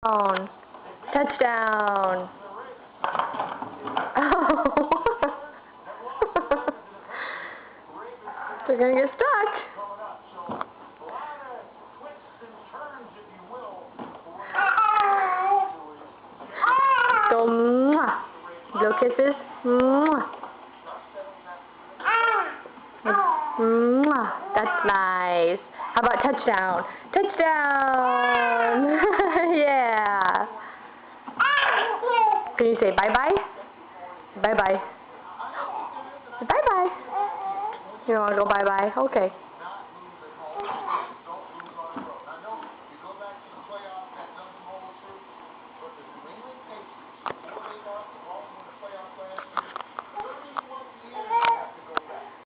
Touchdown. Touchdown. Oh. They're going to get stuck. Go, mwah. Blow kisses. Mwah. Mwah. That's nice. How about touchdown? Touchdown! Yeah. Can you say bye-bye? Bye-bye. Bye-bye. You don't want to go bye-bye? Okay.